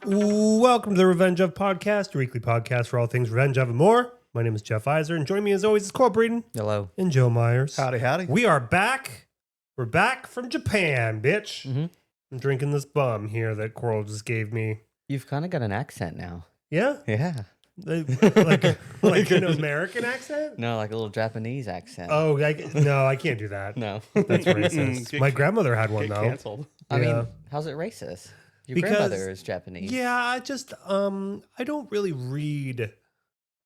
Welcome to the Revenge of Podcast, your weekly podcast for all things revenge of and more. My name is Jeff Iser, and joining me as always is Cole Breeden. Hello. And Joe Myers. Howdy, howdy. We are back. We're back from Japan, bitch. Mm-hmm. I'm drinking this bum here that Coral just gave me. You've kind of got an accent now. Yeah? Yeah. Like an American accent? No, like a little Japanese accent. Oh, no, I can't do that. No. That's racist. My grandmother had one, Get though. canceled. I Yeah. mean, how's it racist? Your Because- grandmother is Japanese. Yeah, I just, I don't really read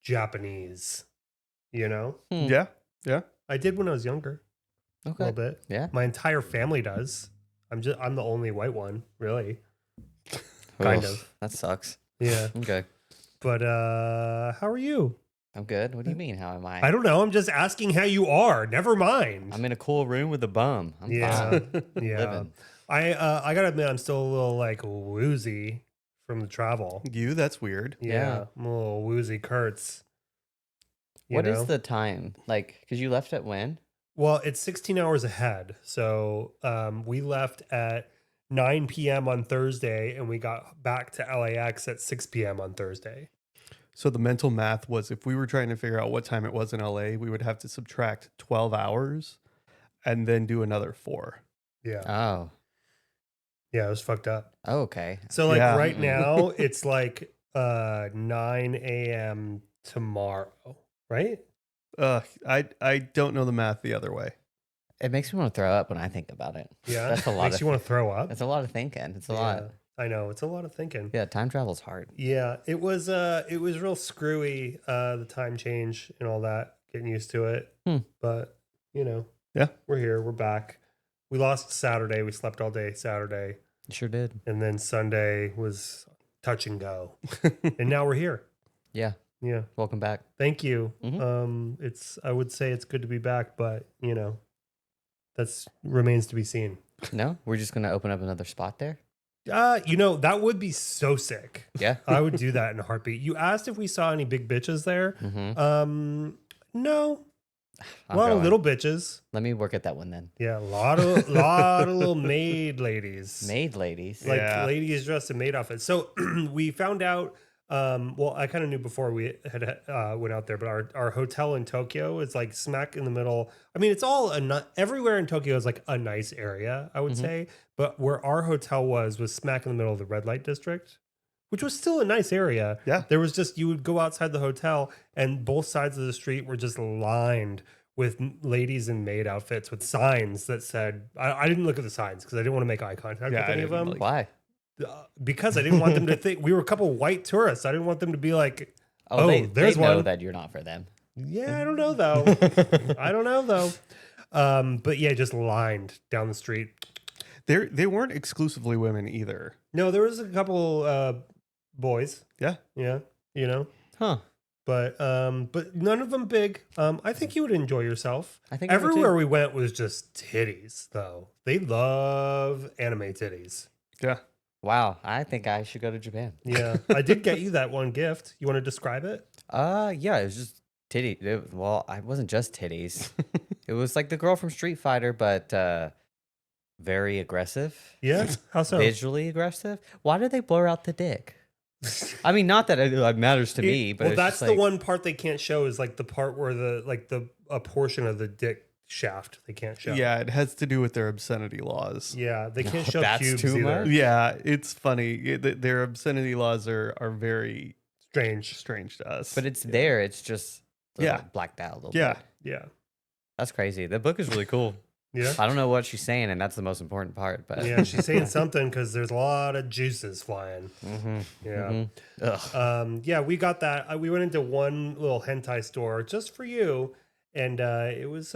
Japanese, you know? Hmm. Yeah. I did when I was younger. A Okay. little bit. Yeah. My entire family does. I'm the only white one, really. Kind Oof, of. That sucks. Yeah. Okay. But how are you? I'm good. What do you mean? How am I? I don't know. I'm just asking how you are. Never mind. I'm in a cool room with a bum. I'm Yeah. fine. Yeah. Living. I gotta admit I'm still a little like woozy from the travel. That's weird. Yeah. I'm a little woozy Kurtz. What is the time? Like, because you left at when? Well, it's 16 hours ahead. So we left at 9 p.m. on Thursday and we got back to LAX at 6 p.m. on Thursday. So the mental math was if we were trying to figure out what time it was in LA, we would have to subtract 12 hours and then do another 4. Yeah. Oh. Yeah, it was fucked up. Oh, okay. So like Yeah. right now it's like 9 a.m. tomorrow, right? I don't know the math the other way. It makes me want to throw up when I think about it. Yeah. That's a lot Makes of you want to throw up. It's a lot of thinking. It's a lot. I know, it's a lot of thinking. Yeah, time travel's hard. Yeah, it was real screwy, the time change and all that, getting used to it. But, you know, Yeah. we're here, we're back. We lost Saturday, we slept all day Saturday, You sure did. and then Sunday was touch and go. And now we're here. Yeah. Yeah. Welcome back. Thank you. Mhm. I would say it's good to be back, but you know, that's remains to be seen. No, we're just gonna open up another spot there. You know, that would be so sick. Yeah. I would do that in a heartbeat. You asked if we saw any big bitches there. Mm-hmm. No. A I'm lot of going. little bitches. Let me work at that one then. Yeah, a lot of little maid ladies. Maid ladies. Like Yeah. ladies dressed in maid outfits. So we found out. Well, I kind of knew before we had went out there, but our hotel in Tokyo is like smack in the middle. I mean, it's all everywhere in Tokyo is like a nice area, I would say. But where our hotel was smack in the middle of the red light district, which was still a nice area. Yeah. There was just, you would go outside the hotel and both sides of the street were just lined with ladies in maid outfits with signs that said, I didn't look at the signs because I didn't want to make eye contact Yeah, with I any of didn't them. like- Why? Because I didn't want them to think we were a couple white tourists. I didn't want them to be like, Oh, there's they know one. that you're not for them. Yeah, I don't know though. I don't know though. But yeah, just lined down the street. They weren't exclusively women either. No, there was a couple boys. Yeah. Yeah, you know. Huh. But none of them big. I think you would enjoy yourself. I think I would, too. Everywhere we went was just titties though. They love anime titties. Yeah. Wow. I think I should go to Japan. Yeah. I did get you that one gift. You want to describe it? Yeah, it was just titty. Well, I wasn't just titties. It was like the girl from Street Fighter, but very aggressive. Yeah. How so? Visually aggressive. Why do they blur out the dick? I mean, not that it matters to me, but well, it's that's just the like, one part they can't show is like the part where a portion of the dick shaft they can't show. Yeah, it has to do with their obscenity laws. Yeah, they can't show that's pubes too either. much? Yeah, it's funny. Their obscenity laws are very Strange. strange to us. but it's there. It's just Yeah. blacked out a little yeah. bit. Yeah. That's crazy. The book is really cool. Yeah. I don't know what she's saying, and that's the most important part. But Yeah, she's saying something because there's a lot of juices flying. Mhm, Yeah. mhm. Ugh. Yeah, we got that. We went into one little hentai store just for you, and it was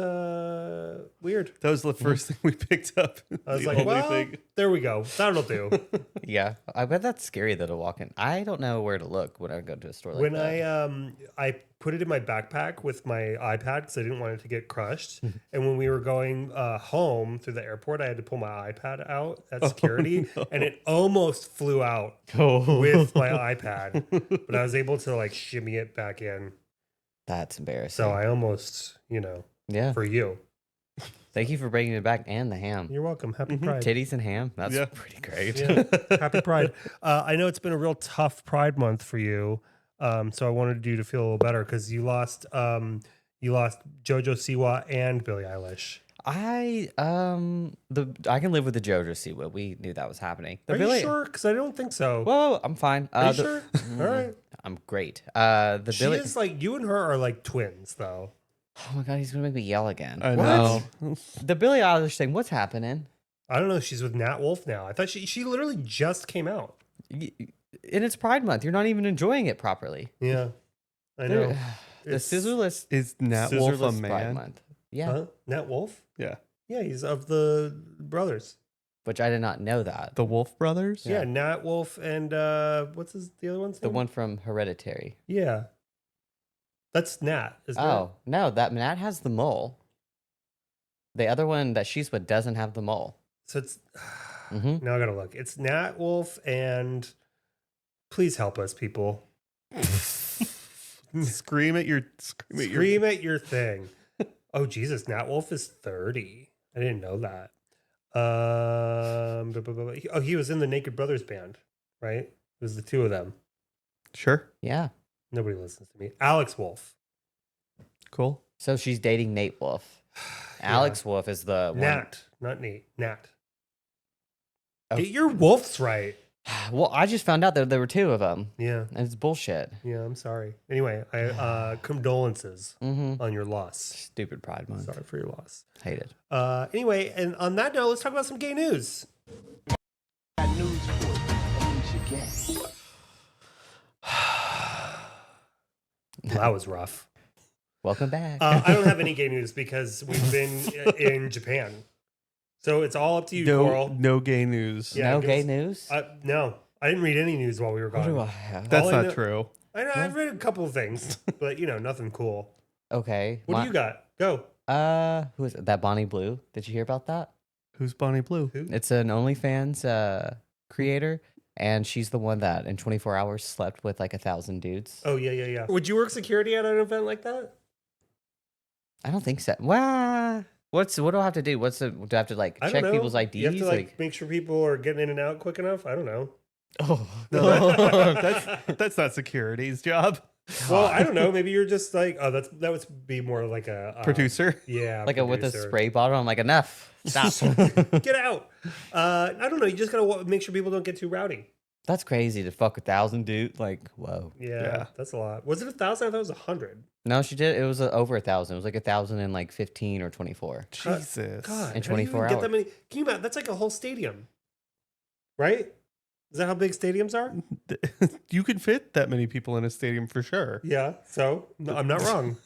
weird. That was the first thing we picked up. I was The like, only well, thing. there we go. That'll do. Yeah, I bet that's scary though to walk in. I don't know where to look when I go to a store like When that. I put it in my backpack with my iPad because I didn't want it to get crushed. And when we were going home through the airport, I had to pull my iPad out at security, and it almost flew out with my iPad, but I was able to like shimmy it back in. That's embarrassing. So I almost, you know, yeah, for you. Thank you for bringing it back and the ham. You're welcome. Happy Pride. Titties and ham. That's Yeah. pretty great. Yeah. Happy Pride. I know it's been a real tough Pride month for you. So I wanted you to feel a little better because you lost Jojo Siwa and Billie Eilish. I can live with the Jojo Siwa. We knew that was happening. Are you sure? Because I don't think so. Whoa, I'm fine. Are you sure? All right. I'm great. The She Billie. is like, you and her are like twins, though. Oh my god, he's gonna make me yell again. I know. The Billie Eilish thing. What's happening? I don't know. She's with Nat Wolff now. I thought she literally just came out. And it's Pride Month. You're not even enjoying it properly. Yeah, I know. The It's- scissorless. Is Nat Wolff a Scissorless Pride man? Month. Yeah, Huh? Nat Wolff? Yeah. Yeah, he's of the brothers. which I did not know that. The Wolf brothers? Yeah, Nat Wolff and the other one's The name? one from Hereditary. Yeah, that's Nat. Isn't Oh no, that Nat has the mole. The other one that she's with doesn't have the mole. it? So it's hmm now I gotta look. It's Nat Wolff and please help us, people. Scream at your Scream at your thing. Oh Jesus, Nat Wolff is 30. I didn't know that. He was in the Naked Brothers band, right? It was the two of them. Sure. Yeah. Nobody listens to me. Alex Wolff. Cool. So she's dating Nate Wolff. Alex Wolff is the one. Nat, not Nate. Nat. Oh. Get your Wolfs right. Well, I just found out that there were two of them, Yeah, and it's bullshit. yeah. I'm sorry. Anyway, I condolences Mm-hmm. on your loss. Stupid Pride Month. Sorry for your loss. Hate it. Anyway, and on that note, let's talk about some gay news. Got news for you. That means you're gay. That was rough. Welcome back. I don't have any gay news because we've been in Japan, so it's all up to you, Coral. No gay news. Yeah, no it gay goes- news. No, I didn't read any news while we were What do I gone. have? That's all I not know- true. I've read a couple of things, but nothing cool. Okay. What do you got? Go. Who is it? That Bonnie Blue? Did you hear about that? Who's Bonnie Blue? Who? It's an OnlyFans creator, and she's the one that in 24 hours slept with like 1,000 dudes. Oh yeah. Would you work security at an event like that? I don't think so. What do I have to do? Do I have to like I don't check know. people's IDs? You have to like make sure people are getting in and out quick enough. I don't know. oh, That's not security's job. Well, I don't know. Maybe you're just like, that would be more like a Producer. Yeah, like with a producer. spray bottle. I'm like, enough. Stop. Get out. I don't know. You just gotta make sure people don't get too rowdy. That's crazy to fuck 1,000 dude. Like, whoa. Yeah, that's a lot. Was it 1,000? I thought it was 100. No, she did. It was over 1,000. It was like 1,000 and like 15 or 24. Jesus. God, In how do you 24 even get that hours. many? Can you imagine? That's like a whole stadium, right? Is that how big stadiums are? You could fit that many people in a stadium for sure. Yeah. So no, I'm not wrong.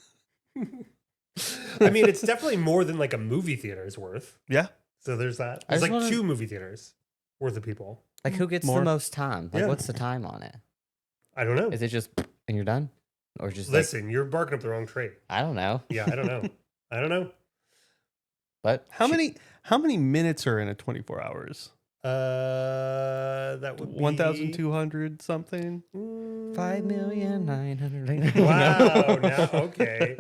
I mean, it's definitely more than like a movie theater's worth. Yeah. So there's that. I It's just like wanna- 2 movie theaters worth of people. Like, who gets More. the most time? Like, Yeah. what's the time on it? I don't know. Is it just and you're done? Or just like, Listen, you're barking up the wrong tree. I don't know. Yeah, I don't know. I don't know. But How many minutes are in a 24 hours? That would be 1,200 something. 5,900,000. Wow. Now, okay.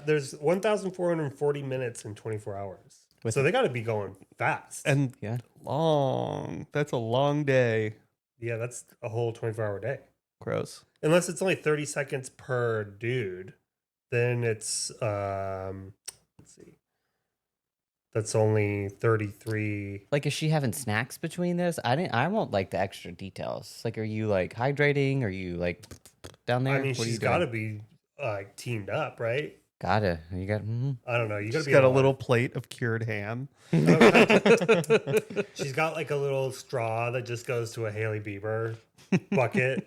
There's 1,440 minutes in 24 hours. So they got to be going fast. And Yeah. long. That's a long day. Yeah, that's a whole 24-hour day. Gross. Unless it's only 30 seconds per dude, then it's let's see. That's only 33. Like, is she having snacks between this? I want like the extra details. Like, are you like hydrating? Are you like down there? I mean, What are she's you got to doing? be teamed up, right? Gotta. You got. I don't know. You got to She's be got a alive. little plate of cured ham. She's got like a little straw that just goes to a Hailey Bieber bucket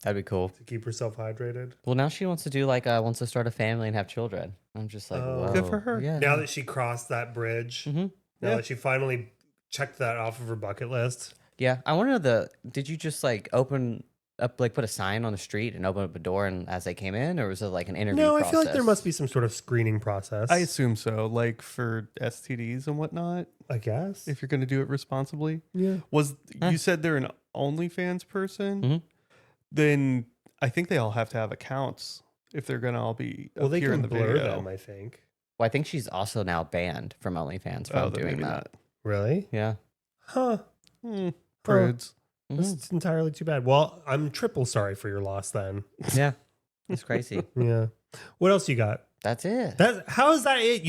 That'd be cool. to keep herself hydrated. Well, now she wants to do like wants to start a family and have children. I'm just like, Oh. whoa. Good for her. Yeah. Now that she crossed that bridge, Mhm. now Yeah. that she finally checked that off of her bucket list. Yeah. I want to know did you just like open up, like put a sign on the street and open up a door and as they came in, or was it like an interview No, I process? feel like there must be some sort of screening process. I assume so, like for STDs and whatnot, I guess. if you're going to do it responsibly. Yeah. You said they're an OnlyFans person? Mhm. Then I think they all have to have accounts if they're going to all be Well, they appear can in the blur video. them, I think. Well, I think she's also now banned from OnlyFans Oh, from then doing maybe that. not. Really? Yeah. Huh. Prudes. That's entirely too bad. Well, I'm triple sorry for your loss then. Yeah. It's crazy. Yeah. What else you got? That's it. How is that it?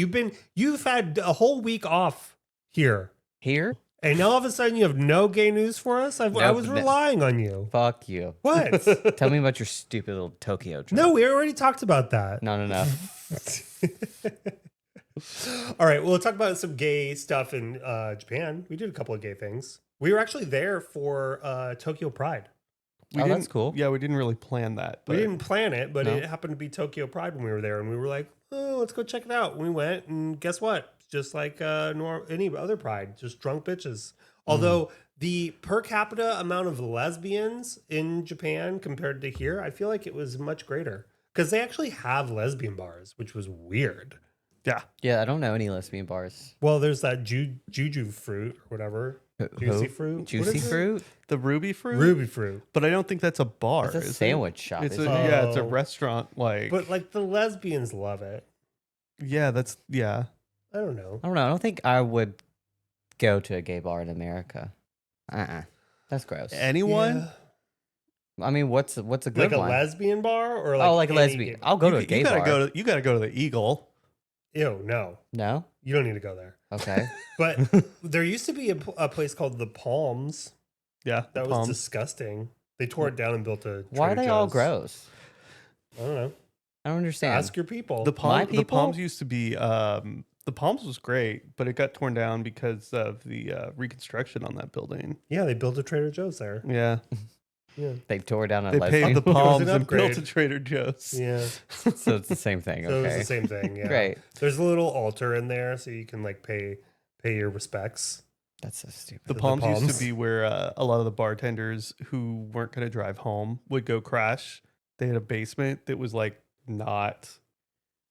You've had a whole week off here. Here? And now all of a sudden you have no gay news for us? I was relying on you. Fuck you. What? Tell me about your stupid little Tokyo trip. No, we already talked about that. No. All right, we'll talk about some gay stuff in Japan. We did a couple of gay things. We were actually there for Tokyo Pride. We Oh, didn't- that's cool. Yeah, we didn't really plan that. We But didn't plan it, but No. it happened to be Tokyo Pride when we were there, and we were like, "Oh, let's go check it out." We went, and guess what? Just like any other Pride, just drunk bitches. Although the per capita amount of lesbians in Japan compared to here, I feel like it was much greater because they actually have lesbian bars, which was weird. yeah. Yeah, I don't know any lesbian bars. Well, there's that juju fruit or whatever, juicy Who? fruit, What Juicy is it? fruit? The ruby fruit? Ruby fruit. But I don't think that's a bar. It's a is it? sandwich shop. It's a, isn't it? yeah, it's a Oh. restaurant. Like, But like the lesbians love it. yeah, that's, yeah. I don't know. I don't know. I don't think I would go to a gay bar in America. That's gross. Anyone? Yeah. I mean, what's a good Like a one? lesbian bar or like Oh, like a any lesbian. gay- I'll go to a You gay gotta bar. you gotta go to the Eagle. Ew, no, No? you don't need to go there. Okay. But there used to be a place called the Palms Yeah. that was Palms. disgusting. They tore it down and built a. Why are Trader they all Joe's. gross? I don't know. I don't understand. Ask your people. The My the Palms people? used to be the Palms was great, but it got torn down because of the reconstruction on that building. Yeah, they built a Trader Joe's there. Yeah. Yeah, They tore down a They lesbian. paid the It was Palms an and built upgrade. a Trader Joe's. yeah. So it's the same thing. So it was Okay. the same thing. Yeah. Great. There's a little altar in there, so you can like pay your respects. That's so stupid. The The Palms used Palms. to be where a lot of the bartenders who weren't going to drive home would go crash. They had a basement that was like not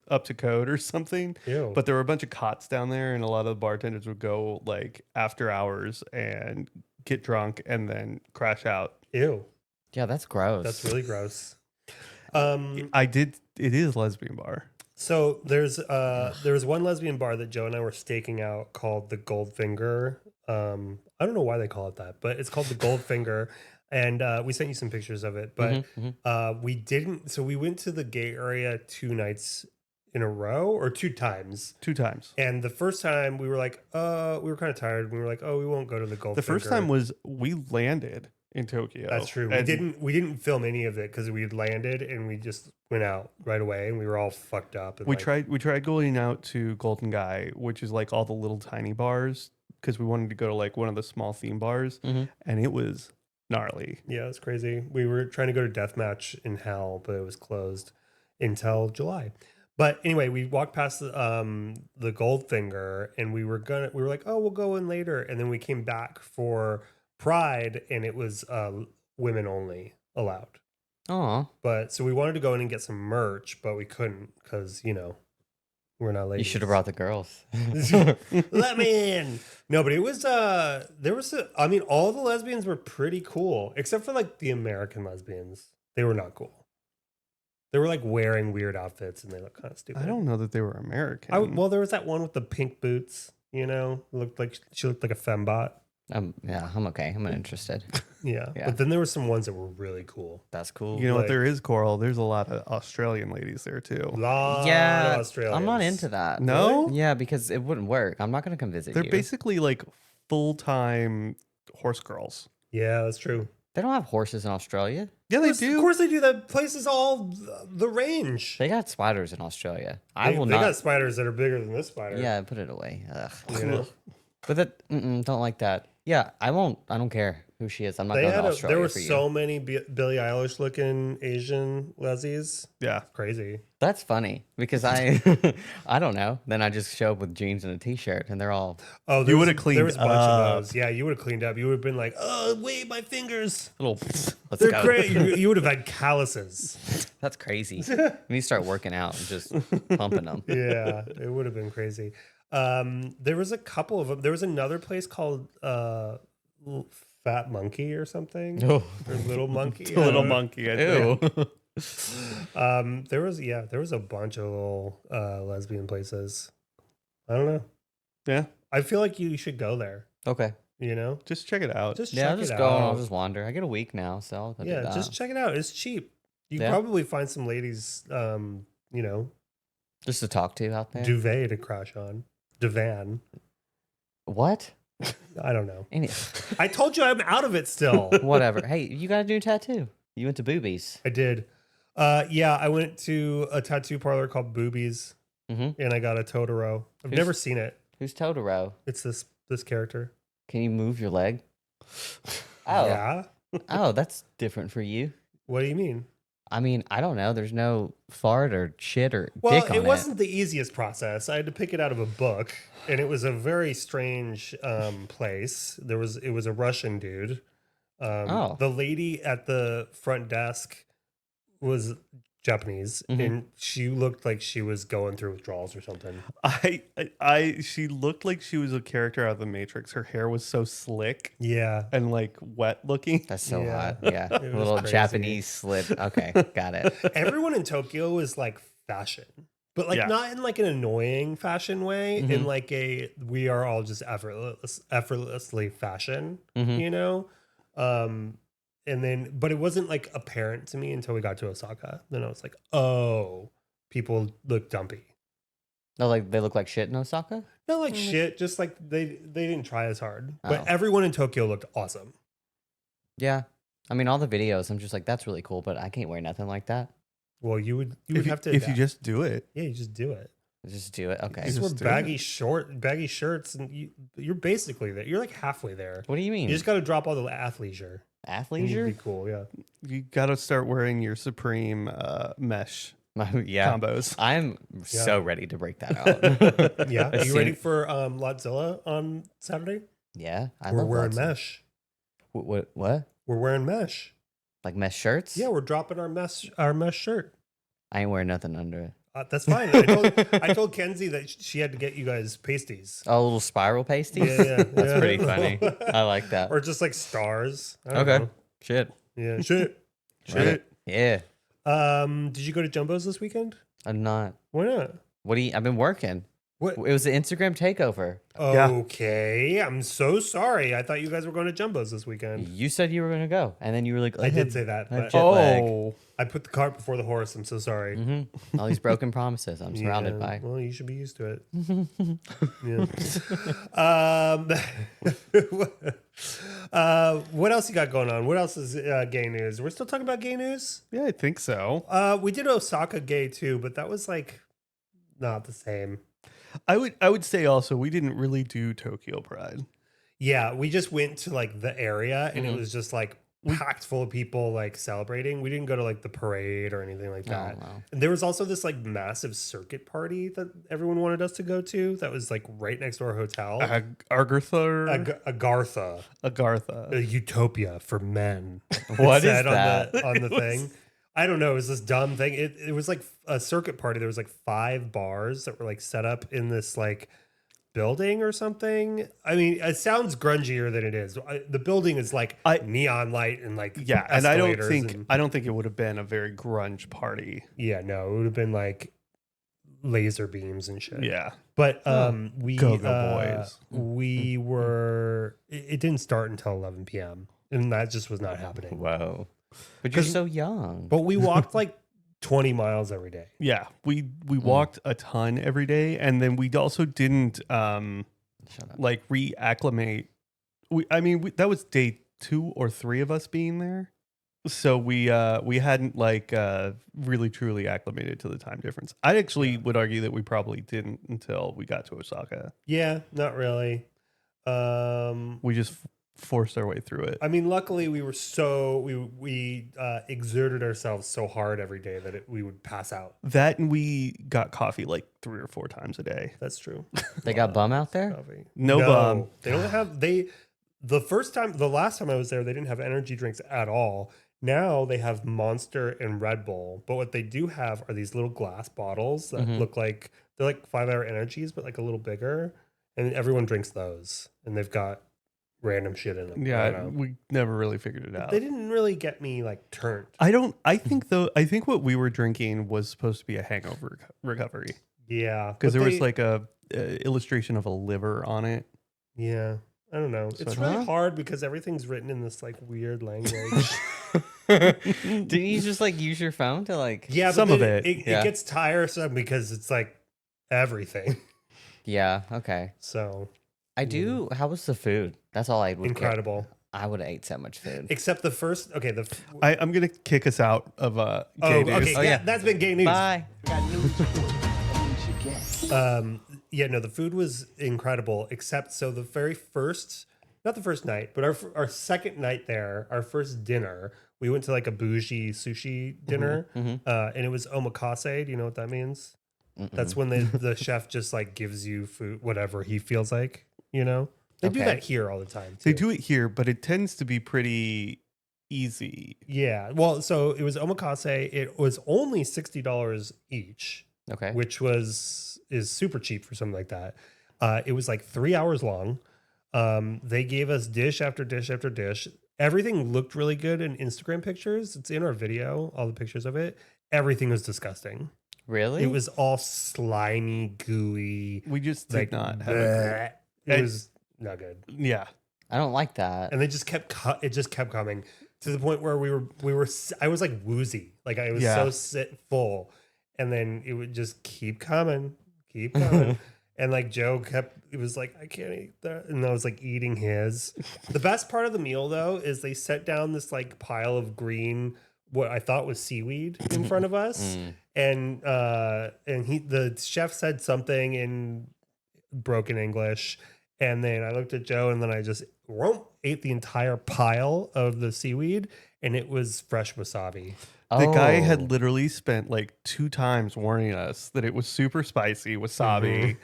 up to code or something. Ew. But there were a bunch of cots down there, and a lot of the bartenders would go like after hours and get drunk and then crash out. Ew. Yeah, that's gross. That's really gross. It is lesbian bar. So there was one lesbian bar that Joe and I were staking out called the Goldfinger. I don't know why they call it that, but it's called the Goldfinger. And we sent you some pictures of it, but we didn't. So we went to the gay area 2 nights in a row or 2 times. 2 times. And the first time we were like, we were kind of tired. We were like, oh, we won't go to the Goldfinger. The first time was we landed in Tokyo. That's true. and We didn't film any of it because we had landed and we just went out right away and we were all fucked up. And We like, tried going out to Golden Guy, which is like all the little tiny bars, because we wanted to go to like one of the small theme bars, and it was gnarly. Yeah, it's crazy. We were trying to go to Deathmatch in Hell, but it was closed until July. But anyway, we walked past the Goldfinger, and we were like, oh, we'll go in later, and then we came back for Pride, and it was women only allowed. Aw. But so we wanted to go in and get some merch, but we couldn't because we're not ladies. You should have brought the girls. Let me in. No, but it was I mean, all the lesbians were pretty cool, except for like the American lesbians. They were not cool. They were like wearing weird outfits and they looked kind of stupid. I don't know that they were American. Well, there was that one with the pink boots, she looked like a fembot. Yeah, I'm okay. I'm not interested. Yeah. Yeah. But then there were some ones that were really cool. That's cool. You know what like- there is, Coral? There's a lot of Australian ladies there too. Yeah, Australians. I'm not into that. No? Yeah, because it wouldn't work. I'm not going to come visit They're you. basically like full-time horse girls. Yeah, that's true. They don't have horses in Australia. Yeah, they Of do. course they do. That place is all the range. They got spiders in Australia. I will They not. got spiders that are bigger than this spider. Yeah, put it away. Ugh. You know? But that don't like that. Yeah, I won't. I don't care who she is. I'm not going to Australia there were for you. so many Billie Eilish looking Asian lesies. Yeah. Crazy. That's funny because I I don't know. Then I just show up with jeans and a t-shirt and they're all Oh, You would've cleaned There was a bunch up. of those. Yeah, you would have cleaned up. You would have been like, oh, wait, my fingers. little. Let's They're go. great. You would have had calluses. That's crazy. You need to start working out and just pumping them. Yeah, it would have been crazy. There was a couple of them. There was another place called Fat Monkey or something. Oh, Or Little Monkey. The little monkey. I think. ew. There was a bunch of little lesbian places. I don't know. Yeah, I feel like you should go there. Okay. You know, just check it out. just Yeah, I'll check just it go and I'll out. just wander. I get a week now, so I'll go do Yeah, that. just check it out. It's cheap. You Yeah. probably find some ladies, you know, Just to talk to out there. duvet to crash on. Divan. What? I don't know. Any- I told you I'm out of it still. Whatever. Hey, you got a new tattoo. You went to Boobies. I did. Yeah, I went to a tattoo parlor called Boobies, Mm-hmm. and I got a Totoro. I've Who's- never seen it. Who's Totoro? It's this character. Can you move your leg? Oh, Yeah. oh, that's different for you. What do you mean? I mean, I don't know. There's no fart or shit or Well, dick on it wasn't the easiest process. I had to pick it out of a book, and it was a very strange place. It was a Russian dude. Oh. The lady at the front desk was Japanese, Mhm. and she looked like she was going through withdrawals or something. She looked like she was a character out of the Matrix. Her hair was so slick Yeah. and like wet looking. That's so Yeah. hot. Yeah. It A was little crazy. Japanese slit. Okay. Got it. Everyone in Tokyo is like fashion, but like Yeah. not in like an annoying fashion way, in Mhm. like we are all just effortlessly fashion, Mhm. you know? And then, but it wasn't like apparent to me until we got to Osaka. Then I was like, oh, people look dumpy. No, like they look like shit in Osaka? Not like shit, just like they didn't try as hard. But Oh. everyone in Tokyo looked awesome. Yeah. I mean, all the videos, I'm just like, that's really cool, but I can't wear nothing like that. Well, you would If have to if you adapt. just do it. yeah, you just do it. Just do it. Okay. You just wear Just do baggy shirts, and you're basically there. You're like halfway there. What do you mean? You just got to drop all the athleisure. and you'd Athleisure? be cool, yeah. You got to start wearing your Supreme mesh Yeah. combos. I'm Yeah. so ready to break that out. Yeah, As you soon- ready for LotZilla on Saturday? Yeah. I We're love wearing lots- mesh. What? We're wearing mesh. Like mesh shirts? Yeah, we're dropping our mesh shirt. I ain't wearing nothing under it. That's fine. I told Kenzie that she had to get you guys pasties. Oh, little spiral pasties? Yeah. That's pretty funny. I like that. Or just like stars. I don't Okay. know. Shit. Yeah. Shit. Shit. Yeah. Did you go to Jumbo's this weekend? I'm not. Why not? What do you? I've been working. What? It was the Instagram takeover. Yeah. Okay. I'm so sorry. I thought you guys were going to Jumbo's this weekend. You said you were going to go, and then you were like, I did say that, I have but jet lag. Oh, I put the cart before the horse. I'm so sorry. All these broken promises I'm surrounded Yeah, by. Well, you should be used to it. Yeah. What else you got going on? What else is gay news? We're still talking about gay news. yeah, I think so. We did Osaka gay too, but that was like not the same. I would say also we didn't really do Tokyo Pride. Yeah, we just went to like the area and it Mhm. was just like packed full of people like celebrating. We didn't go to like the parade or anything like that. Oh, wow. And there was also this like massive circuit party that everyone wanted us to go to that was like right next to our hotel. Agartha. Agartha, a Agartha. utopia for men. What It is said that? on the It was- thing? I don't know. It was this dumb thing. It was like a circuit party. There was like 5 bars that were like set up in this like building or something. I mean, it sounds grungier than it is. The building is like neon light and like Yeah, and I don't escalators think it would have been a very grunge party. yeah, no, it would have been like laser beams and shit. Yeah. But we Go-Go Boys. we were it didn't start until 11 p.m. and that just was not happening. Whoa. But you're 'Cause- so young. But we walked like 20 miles every day. Yeah, we walked a ton every day, and then we also didn't Shut up. like reacclimate. That was day 2 or 3 of us being there, so we hadn't like really truly acclimated to the time difference. I actually would argue that we probably didn't until we got to Osaka. Yeah, not really. We just forced our way through it. I mean, luckily we were we exerted ourselves so hard every day that we would pass out. That and we got coffee like 3 or 4 times a day. That's true. They got bum out there? Coffee. No bum. They don't have the last time I was there, they didn't have energy drinks at all. Now they have Monster and Red Bull, but what they do have are these little glass bottles that look like they're like 5-hour energies, but like a little bigger, and everyone drinks those. And they've got random shit in them. I Yeah, don't know. we never really figured it out. They didn't really get me like turned. I think what we were drinking was supposed to be a hangover recovery Yeah, because but there was they- like a illustration of a liver on it. yeah. I don't know. It's So- really hard because everything's written in this like weird language. Didn't you just like use your phone to like? Yeah, but Some of then it, yeah. it gets tiresome because it's like everything. Yeah. Okay. So I do. How was the food? That's all I would. incredible. I would have ate so much food. Except the first. Okay, I'm gonna kick us out of gay news. okay. Oh, yeah, yeah. that's been gay news. Bye. Got news for you. That you should get. Yeah, no, the food was incredible. Except so the very first, not the first night, but our second night there, our first dinner, we went to like a bougie sushi dinner, and it was omakase. Do you know what that means? That's when the chef just like gives you food, whatever he feels like. You know, they do Okay. that here all the time. They too. do it here, but it tends to be pretty easy. Yeah. Well, so it was omakase. It was only $60 each, Okay. which is super cheap for something like that. It was like 3 hours long. They gave us dish after dish after dish. Everything looked really good in Instagram pictures. It's in our video, all the pictures of it. Everything was disgusting. Really? It was all slimy, gooey. We just Like did not have it. bleh. It And- was not good. Yeah. I don't like that. And they just it just kept coming to the point where I was like woozy, like I was Yeah. so full, and then it would just keep coming, and like Joe it was like, I can't eat that, and I was like eating his. The best part of the meal though is they set down this like pile of green, what I thought was seaweed, in front of us, and the chef said something in broken English. And then I looked at Joe, and then I just ate the entire pile of the seaweed, and it was fresh wasabi. The guy Oh. had literally spent like 2 times warning us that it was super spicy wasabi,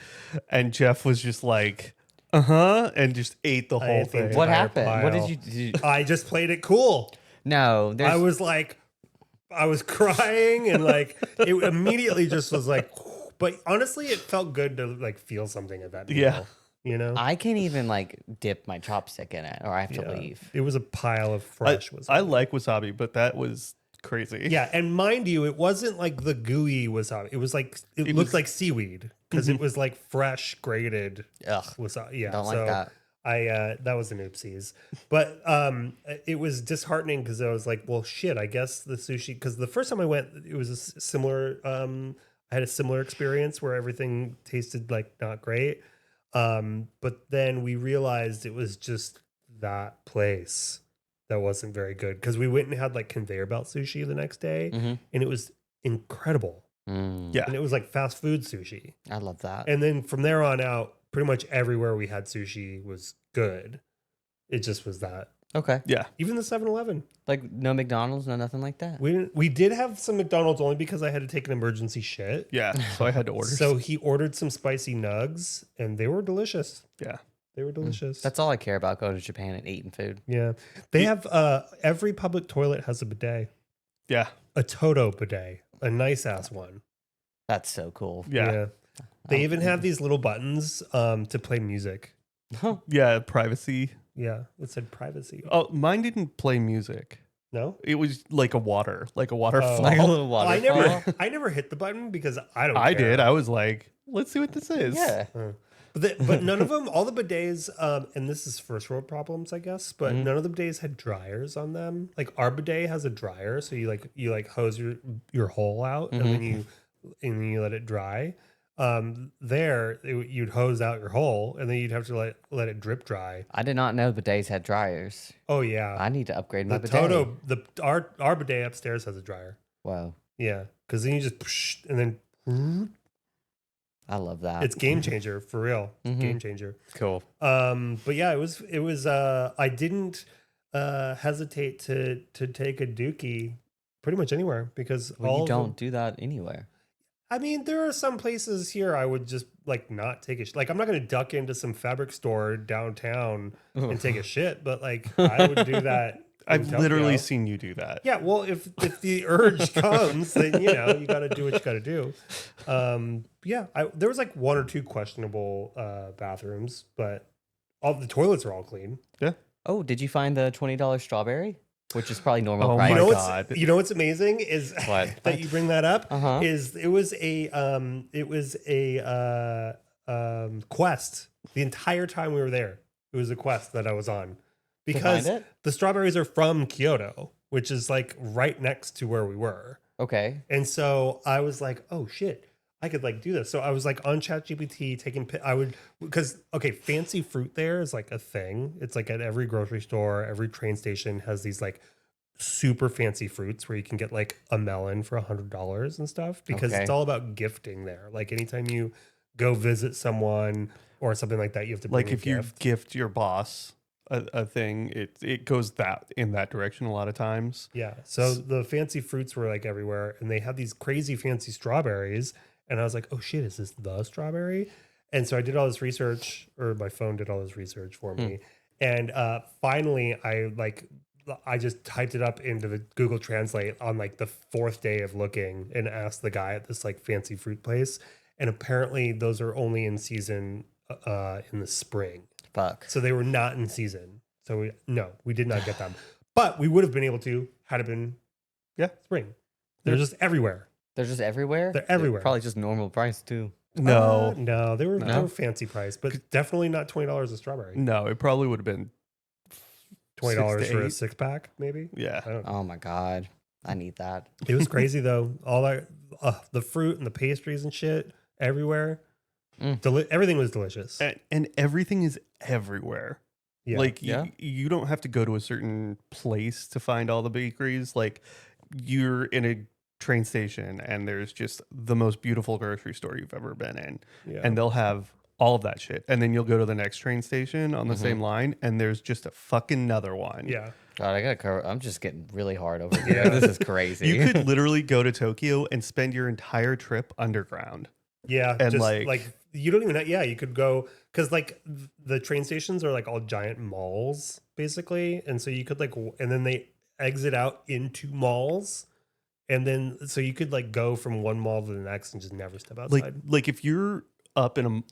and Jeff was just like, and just ate the I whole ate the thing. entire What happened? What pile. did you? I just played it cool. No, there's. I was like, I was crying, and like it immediately just was like, but honestly, it felt good to like feel something at that meal. Yeah. You know, I can't even like dip my chopstick in it, or I have to Yeah. leave. It was a pile of fresh wasabi. I like wasabi, but that was crazy. Yeah, and mind you, it wasn't like the gooey wasabi. It was like it looked was- like seaweed because it was like fresh grated Ugh. wasabi. Yeah, Don't like so that. that was an oopsies, but it was disheartening because I was like, well, shit. I guess the sushi, because the first time I went, it was a similar. I had a similar experience where everything tasted like not great. But then we realized it was just that place that wasn't very good because we went and had like conveyor belt sushi the next day, Mhm. and it was incredible. Mm, Yeah. And it was like fast food sushi. I love that. And then from there on out, pretty much everywhere we had sushi was good. It just was that. Okay. Yeah. Even the 7-Eleven. Like no McDonald's, no nothing like that. We did have some McDonald's only because I had to take an emergency shit. Yeah. So I had to order. So he ordered some spicy nugs and they were delicious. yeah. They were delicious. That's all I care about going to Japan and eating food. Yeah. They have every public toilet has a bidet. Yeah. A Toto bidet. A nice ass one. That's so cool. Yeah. They even have these little buttons to play music. Yeah. Privacy. Yeah. It said privacy. Oh, mine didn't play music. No? It was like a water Oh. flow. Like a little water. I never hit the button because I don't I care. did. I was like, let's see what this is. Yeah. But none of them, all the bidets, and this is first world problems, I guess, but none of the bidets had dryers on them. Like our bidet has a dryer, so you hose your hole out and then you let it dry. You'd hose out your hole and then you'd have to let it drip dry. I did not know bidets had dryers. Oh yeah, I need to upgrade my the bidet. Toto our bidet upstairs has a dryer. Wow. Yeah, because then you just and then I love that. it's game changer for real. Game changer. cool. But yeah, it was I didn't hesitate to take a dookie pretty much anywhere because Well, all you of them- don't do that anywhere. I mean, there are some places here I would just like not take a like I'm not going to duck into some fabric store downtown and take a shit, but like I would do that. in I've literally Tokyo. seen you do that. Yeah, well, if the urge comes, then you got to do what you got to do. Yeah, there was like 1 or 2 questionable bathrooms, but All the toilets are all clean. Oh, did you find the $20 strawberry? Which is probably normal Oh price. my You know God. what's what's amazing is What? that you bring that up Uh-huh. is it was a quest the entire time we were there. It was a quest that I was on because it? the strawberries are from Kyoto, which is like right next to where we were. Okay. And so I was like, oh shit, I could like do this. So I was like on ChatGPT taking, because, okay, fancy fruit there is like a thing. It's like at every grocery store, every train station has these like super fancy fruits where you can get like a melon for $100 and stuff because Okay. it's all about gifting there. Like anytime you go visit someone or something like that, you have to bring Like a if you gift. gift your boss a thing, it goes in that direction a lot of times. Yeah. So the fancy fruits were like everywhere and they had these crazy fancy strawberries. And I was like, oh shit, is this the strawberry? And so I did all this research, or my phone did all this research for me. And finally, I just typed it up into the Google Translate on like the 4th day of looking and asked the guy at this like fancy fruit place. And apparently those are only in season in the spring. Fuck. So they were not in season. So we did not get them. But we would have been able to had it been spring. They're just everywhere. They're just everywhere? They're everywhere. Probably just normal price too. No, No, they were No? fancy price, but definitely not $20 a strawberry. no, it probably would have been $20 6 to for a 8. 6-pack, maybe. Yeah. I don't know. Oh my God. I need that. It was crazy though. All that the fruit and the pastries and shit everywhere. Everything was delicious. And everything is everywhere. Yeah. Like Yeah. you don't have to go to a certain place to find all the bakeries. Like you're in a train station and there's just the most beautiful grocery store you've ever been in. Yeah. And they'll have all of that shit. And then you'll go to the next train station on the same line and there's just a fucking another one. yeah. God, I gotta cover. I'm just getting really hard over here. Yeah. This is crazy. You could literally go to Tokyo and spend your entire trip underground. Yeah. And just like you don't even you could go because like the train stations are like all giant malls basically. And so you could and then they exit out into malls. And then so you could like go from one mall to the next and just never step outside. like if you're up on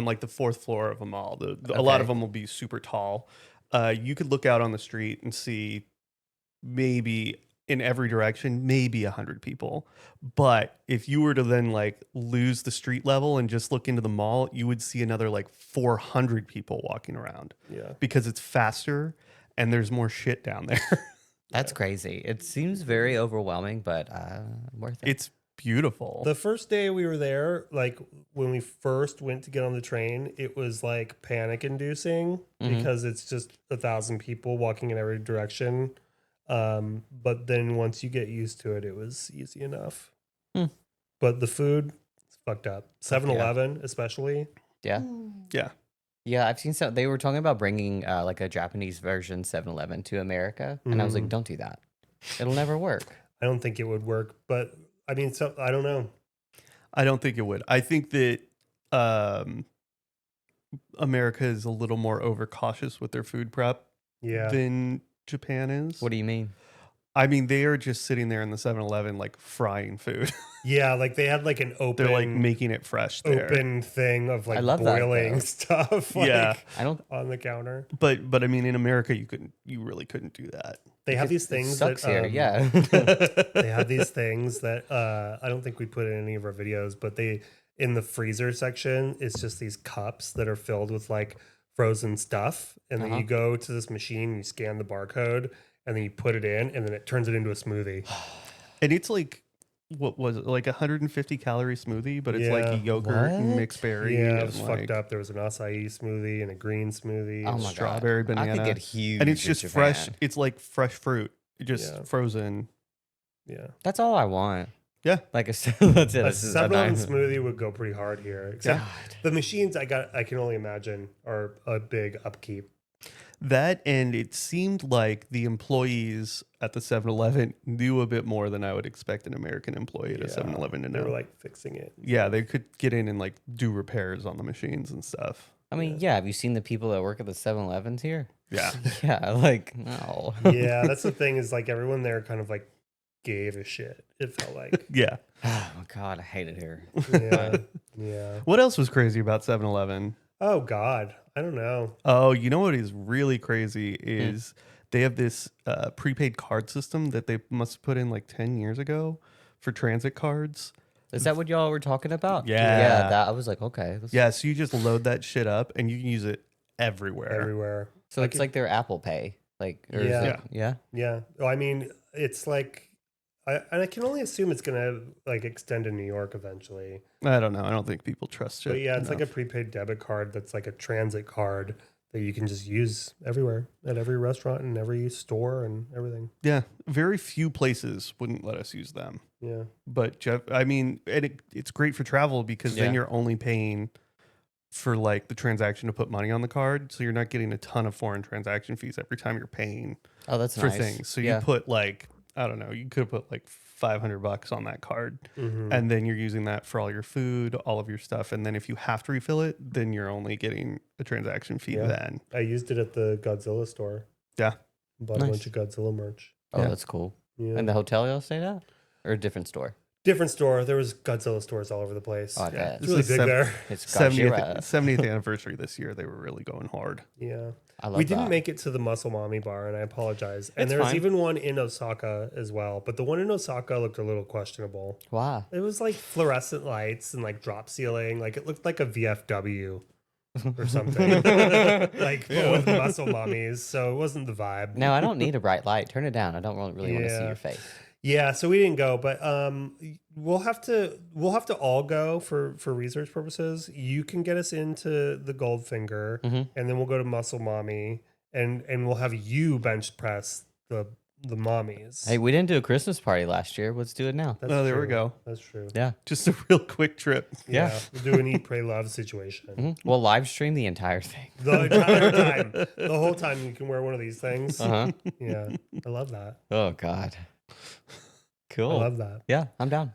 like the 4th floor of a mall, a lot of them will be super tall. You could look out on the street and see maybe in every direction, maybe 100 people. But if you were to then like lose the street level and just look into the mall, you would see another like 400 people walking around Yeah. because it's faster and there's more shit down there. That's crazy. It seems very overwhelming, but worth it. It's beautiful. The first day we were there, like when we first went to get on the train, it was like panic inducing because it's just 1,000 people walking in every direction. But then once you get used to it, it was easy enough. But the food, it's fucked up. 7-Eleven, especially. Yeah. yeah. Yeah, I've seen some. They were talking about bringing like a Japanese version 7-Eleven to America, and I was like, "Don't do that. It'll never work." I don't think it would work, but I mean, so I don't know. I don't think it would. I think that America is a little more overcautious with their food prep Yeah. than Japan is. What do you mean? I mean, they are just sitting there in the 7-Eleven like frying food. Yeah, like they had like an open, They're like making it fresh there. open thing of like I love that, boiling though. stuff. Like, Yeah. I don't. on the counter. But I mean, in America, you really couldn't do that. They have these It things sucks that here. Yeah. they have these things that I don't think we put in any of our videos, but they in the freezer section, it's just these cups that are filled with like frozen stuff, and then you go to this machine, you scan the barcode, and then you put it in, and then it turns it into a smoothie. And it's like, what was it, like 150 calorie smoothie, but it's like Yeah. a yogurt and What? mixed berry. Yeah, it and was like fucked up. There was an acai smoothie and a green smoothie. Oh my strawberry God. I banana. could get huge. And it's in just Japan. fresh. It's like fresh fruit, just Yeah. frozen. Yeah, That's all I want. Yeah. Like that's it. a This is a 7-Eleven dime- smoothie would go pretty hard here. Except God. the machines I can only imagine are a big upkeep. That, and it seemed like the employees at the 7-Eleven knew a bit more than I would expect an American employee at a 7-Eleven to They know. were like fixing it. Yeah, they could get in and like do repairs on the machines and stuff. I mean, yeah. Have you seen the people that work at the 7-Elevens here? Yeah. Yeah. Like no. Yeah, that's the thing is like everyone there kind of like gave a shit. It felt like. Yeah. Oh my God, I hate it here. Yeah. Yeah. What else was crazy about 7-Eleven? Oh God, I don't know. Oh, you know what is really crazy is they have this prepaid card system that they must put in like 10 years ago for transit cards. Is that what y'all were talking about? Yeah. That I was like, okay. Yeah, so you just load that shit up and you can use it everywhere. Everywhere. So it's like their Apple Pay, like or is Yeah. it- yeah. Yeah. Well, I mean, it's like, and I can only assume it's gonna like extend to New York eventually. I don't know. I don't think people trust it. But yeah, it's like a enough. prepaid debit card that's like a transit card that you can just use everywhere at every restaurant and every store and everything. Yeah, very few places wouldn't let us use them. Yeah. But Jeff, I mean, it's great for travel because then Yeah. you're only paying for like the transaction to put money on the card, so you're not getting a ton of foreign transaction fees every time you're paying Oh, that's for nice. things. So yeah. you put like, I don't know, you could put like $500 on that card, Mhm. and then you're using that for all your food, all of your stuff, and then if you have to refill it, then you're only getting a transaction fee. Yeah. Then I used it at the Godzilla store. Yeah. Bought a Nice. bunch of Godzilla merch. Oh, Yeah. that's cool. Yeah. And the hotel y'all stayed at, or a different store? Different store. There was Godzilla stores all over the place. Oh, I Yeah. bet. It's really This is big there. It's 70th, Godzilla. 70th anniversary this year, they were really going hard. Yeah. I love We didn't that. make it to the Muscle Mommy bar, and I apologize. And It's there was fine. even one in Osaka as well, but the one in Osaka looked a little questionable. Why? It was like fluorescent lights and like drop ceiling. Like it looked like a VFW or something. Like but with muscle mummies. So it wasn't the vibe. No, I don't need a bright light. Turn it down. I don't really want to see Yeah. your face. Yeah, so we didn't go, but we'll have to all go for research purposes. You can get us into the Goldfinger, Mhm. and then we'll go to Muscle Mommy, and we'll have you bench press the mommies. Hey, we didn't do a Christmas party last year. Let's do it now. That's Oh, there we true. go. That's true. Yeah. Just a real quick trip. Yeah. We'll do an eat, pray, love situation. Mhm. We'll live stream the entire thing. The entire time, the whole time, you can wear one of these things. Uh-huh. Yeah, I love that. Oh God. Cool. I love that. Yeah, I'm down.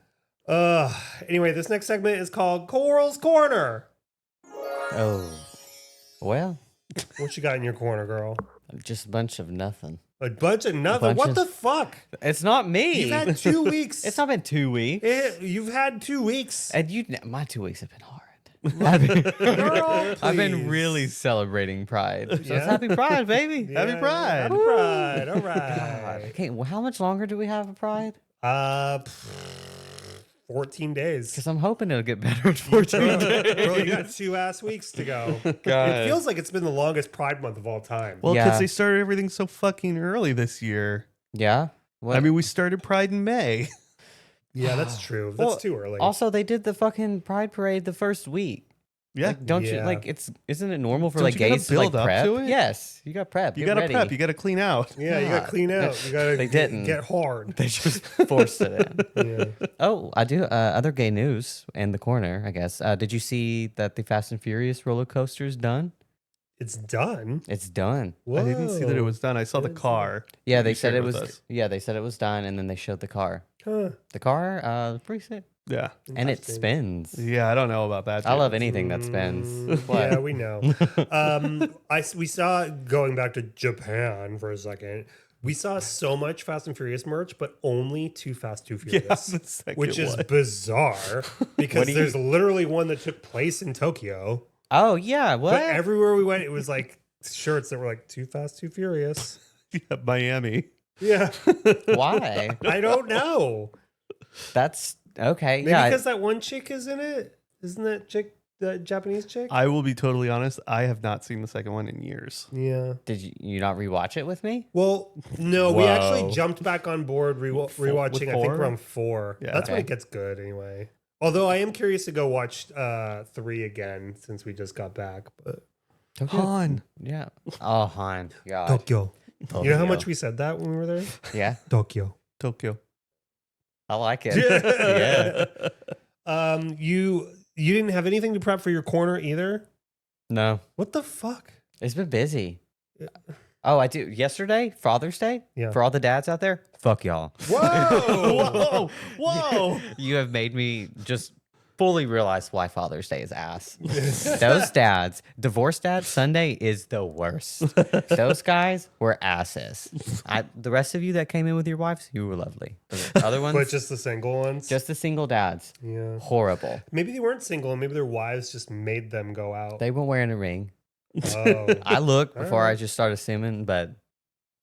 Anyway, this next segment is called Coral's Corner. Oh. Well, What you got in your corner, girl? just a bunch of nothing. A bunch of nothing. Bunch What of- the fuck? It's not me. You've had 2 weeks. It's not been 2 weeks. You've had 2 weeks. And my 2 weeks have been hard. I've been please. really celebrating Pride. So Yeah. it's Happy Pride, baby. Yeah, Happy Pride. Happy Pride. All God. right. Okay, well, how much longer do we have of Pride? 14 days. Because I'm hoping it'll get better in 14 days. Bro, you got 2 ass weeks to go. God. It feels like it's been the longest Pride month of all time. Well, because Yeah. they started everything so fucking early this year. Yeah. What? I mean, we started Pride in May. Yeah, that's true. That's Well, too early. also, they did the fucking Pride parade the first week. Yeah. Like, don't you Yeah. like? Isn't it normal for Don't like you gotta gays to like build up prep? to it? Yes, you got prep. You Get got to ready. prep. You got to clean out. Yeah, you got to God. clean out. You got to They didn't. get hard. They just forced it in. Yeah. Oh, I do. Other gay news in the corner, I guess. Did you see that the Fast and Furious roller coaster is done? It's done. It's done. I didn't see that it Whoa. was done. I saw the Didn't see car. Yeah, that they you said shared it with was. us. Yeah, they said it was done, and then they showed the car. Huh. The car, pretty sick, Yeah. and it Interesting. spins. Yeah, I don't know about that. I dude. love anything that spins. Mm, What? yeah, we know. We saw, going back to Japan for a second, we saw so much Fast and Furious merch, but only Too Fast, Too Yeah, Furious. the second Which is one. bizarre because do you- there's literally one that took place in Tokyo. Oh yeah, what? But everywhere we went, it was like shirts that were like Too Fast, Too Furious. Yeah, Miami. Yeah. Why? I don't know. That's okay. Maybe yeah, because that one chick is in it. Isn't that chick the Japanese chick? I will be totally honest. I have not seen the second one in years. Yeah. did you not rewatch it with me? Well, no, we actually Whoa. jumped back on board rewatching. I think four? we're on 4. Yeah. That's when Okay. it gets good anyway. Although I am curious to go watch 3 again since we just got back. But Han. Yeah. Oh, Han. God. Tokyo. You know how Tokyo. much we said that when we were there? Yeah, Tokyo. Tokyo. I like it. Yeah. You didn't have anything to prep for your corner either? No, What the fuck? it's been busy. Oh, I do. Yesterday, Father's Day. Yeah. For all the dads out there, fuck y'all. Whoa! Whoa! Whoa! You have made me just fully realized why Father's Day is ass. Those dads, divorced dad, Sunday is the worst. Those guys were asses. The rest of you that came in with your wives, you were lovely. The other ones, But just the single ones. just the single dads, yeah. horrible. Maybe they weren't single, and maybe their wives just made them go out. They weren't wearing a ring. Oh. I looked before I Alright. just started assuming, but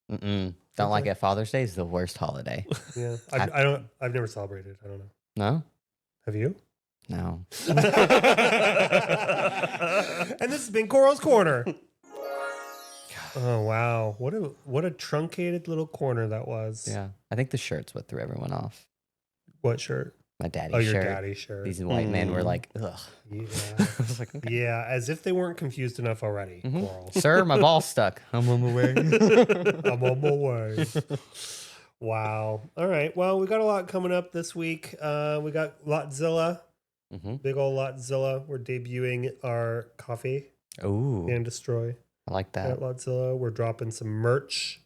don't like it. Father's Day is the worst holiday. Yeah. I've never celebrated. I don't know. No? Have you? No. And this has been Coral's Corner. Oh wow. What a truncated little corner that was. Yeah. I think the shirt's what threw everyone off. What shirt? My daddy's Oh, your shirt. daddy's shirt. These white men were like, ugh. Yeah. I was like, okay. Yeah, as if they weren't confused enough already, Coral. Sir, my ball's stuck. I'm on my way. I'm on my way. Wow. All right. Well, we got a lot coming up this week. We got LotZilla. Big old LotZilla. We're debuting our coffee Ooh, and destroy I like that. at LotZilla. We're dropping some merch.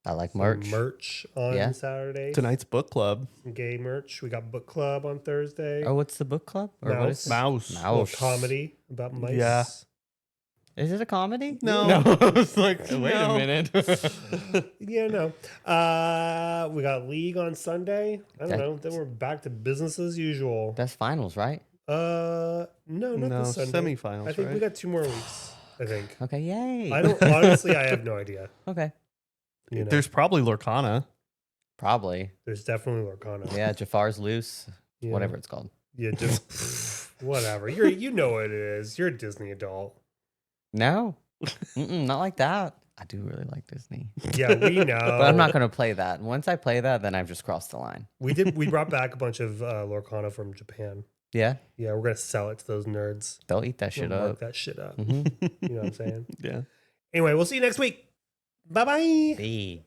I like Some merch. merch on Yeah. Saturday. Tonight's book club. Some gay merch. We got book club on Thursday. Oh, what's the book club? Or what is Mouse. A little Mouse. comedy about mice. Yeah. Is it a comedy? No. I was like, wait No. a minute. Yeah, no. We got League on Sunday. I don't Okay. know. Then we're back to business as usual. That's finals, right? No, not No, this Sunday. semifinals, I think we right? got 2 more weeks. I think. Okay, yay. I don't honestly. I have no idea. Okay, You know, There's probably Lorcana. probably. there's definitely Lorcana. Yeah, Jafar's loose. Yeah. Whatever it's called. Yeah, just whatever. You know what it is. You're a Disney adult. No, not like that. I do really like Disney, Yeah, we know. but I'm not gonna play that. Once I play that, then I've just crossed the line. We brought back a bunch of Lorcana from Japan. Yeah, Yeah, we're gonna sell it to those nerds. they'll eat that shit We'll mark up. that shit up. Mhm. You know what I'm saying? Yeah. Anyway, we'll see you next week. Bye bye. Hey.